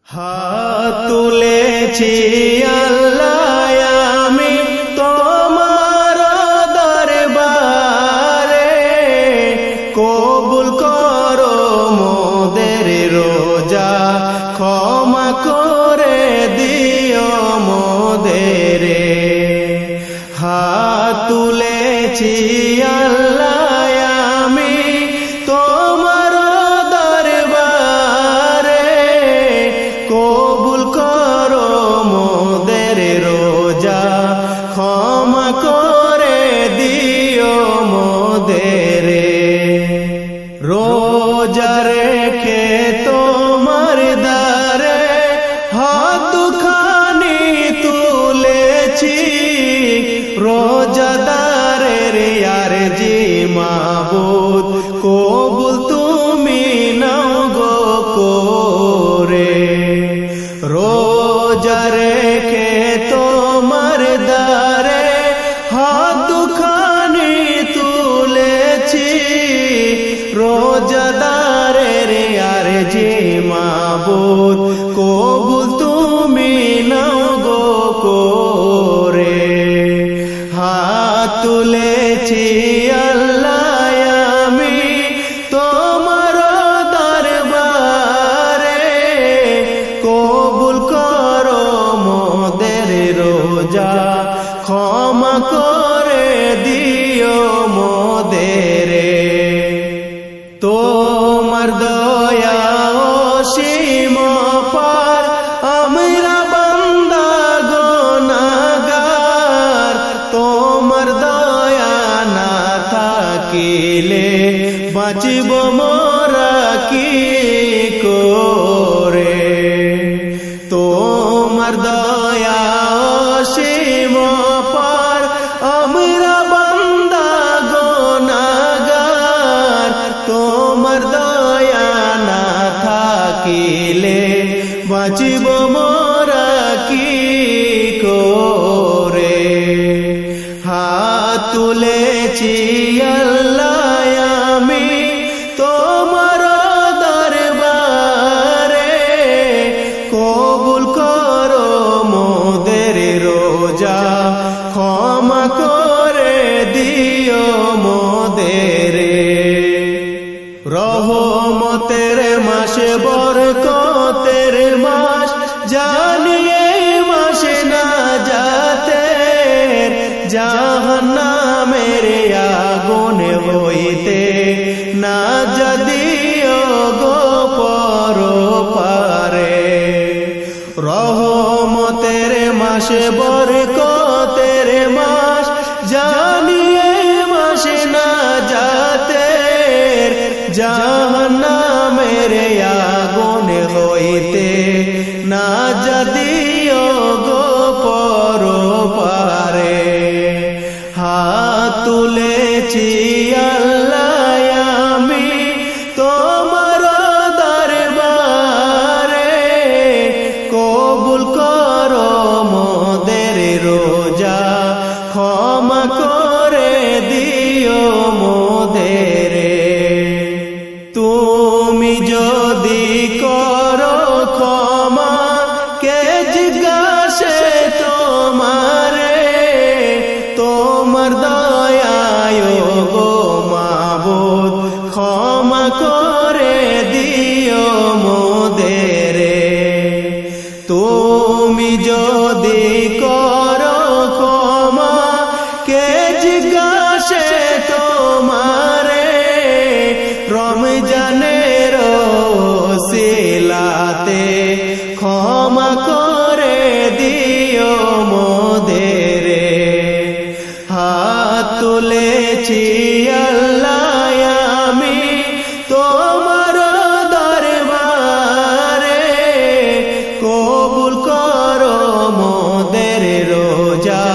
হাত তুলেছি আল্লাহ আমি তোমার দরবারে, কবুল করো মোদের রোজা, ক্ষমা করে দিও মোদের। হাত তুলেছি আল্লাহ আমি তোমার দরবারে, কবুল করো মোদের রোজা, ক্ষমা করে দিও মোদের। রোজা রেখে তোমার দ্বারে হাত দুখানি তুলেছি, রোজাদারের আরজি মাবুদ, কবুল তুমি নাও গো করে। রোজা রেখে তোমার দ্বারে হাত দুখানি তুলেছি, রোজাদারের আরজি মাবুদ, কবুল তুমি নাও গো করে। হাত তুলেছি আল্লাহ আমি তোমার দরবারে, কবুল করো মোদের রোজা, ক্ষমা করে দিও মোদের। তোমার দয়া অসীম পার, আমরা বান্দা গুনাহগার, তোমার দয়া না থাকিলে বাঁচিব মোরা কি করে। তোমার দয়া অসীম পার, আমরা বান্দা গুনাহগার, তোমার দয়া না থাকিলে বাঁচিব মোরা কি করে। হাত তুলেছি আল্লাহ আমি তোমার দরবারে, কবুল করো মোদের রোজা, ক্ষমা করে দিও মোদের। রহমতের মাস বরকতের মাস, জানিয়ে মাসে না যাতে, জাহান্নামের আগুন হইতে না যদিও গো পরপারে। রহমতের মাস বরকতের মাস, জানিয়ে মাসে না যাতে, জাহান্নামের আগুন হইতে না যদিও গো পরপারে। হাত তুলেছি আল্লাহ আমি তোমার দরবারে, কবুল করো মোদের রোজা, ক্ষমা করে দিও মোদের। তুমি যদি করো ক্ষমা, কে জিজ্ঞাসে তোমারে, তোমার দয়ায় গো মাবুদ, ক্ষমা করে দিও মোদের। তুমি যদি করো ক্ষমা, কে জিজ্ঞাসে তোমারে, রমজানের ওসিলাতে ক্ষমা করে দিও মোদের। হাত তুলেছি আল্লাহ আমি তোমার দরবারে, কবুল করো মোদের রোজা,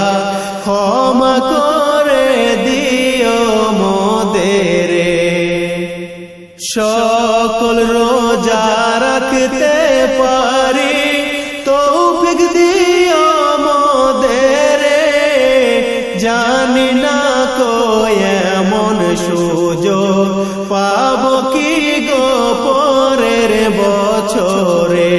ক্ষমা করে দিও মোদের। সকল রোজা রাখতে পারি, তৌফিক দিও মোদের। জানি না কো এমন সুযোগ পাব কি গো পরের বছরে।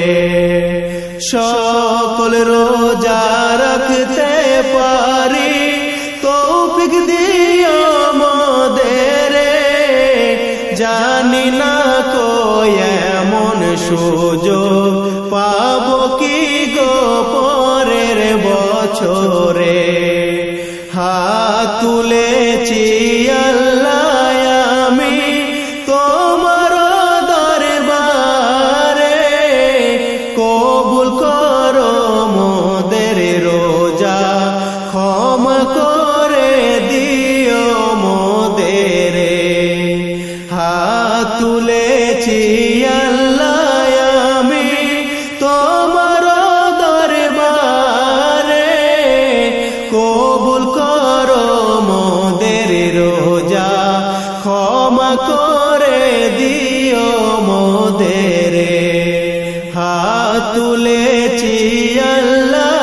সকল রোজা রাখতে পারি তৌফিক দিও মোদের জানি না কই এমন সুযোগ পাবো কি গো পরের বছরে হাত তুলেছি আল্লাহ আমি তোমার দরবারে কবুল করো মোদের রোজা ক্ষমা করে দিও মোদের হাত তুলেছি আল্লাহ আমি তোমার দরবারে কবুল করো মোদের রোজা ক্ষমা করে দিও মোদের হাত তুলেছি আল্লাহ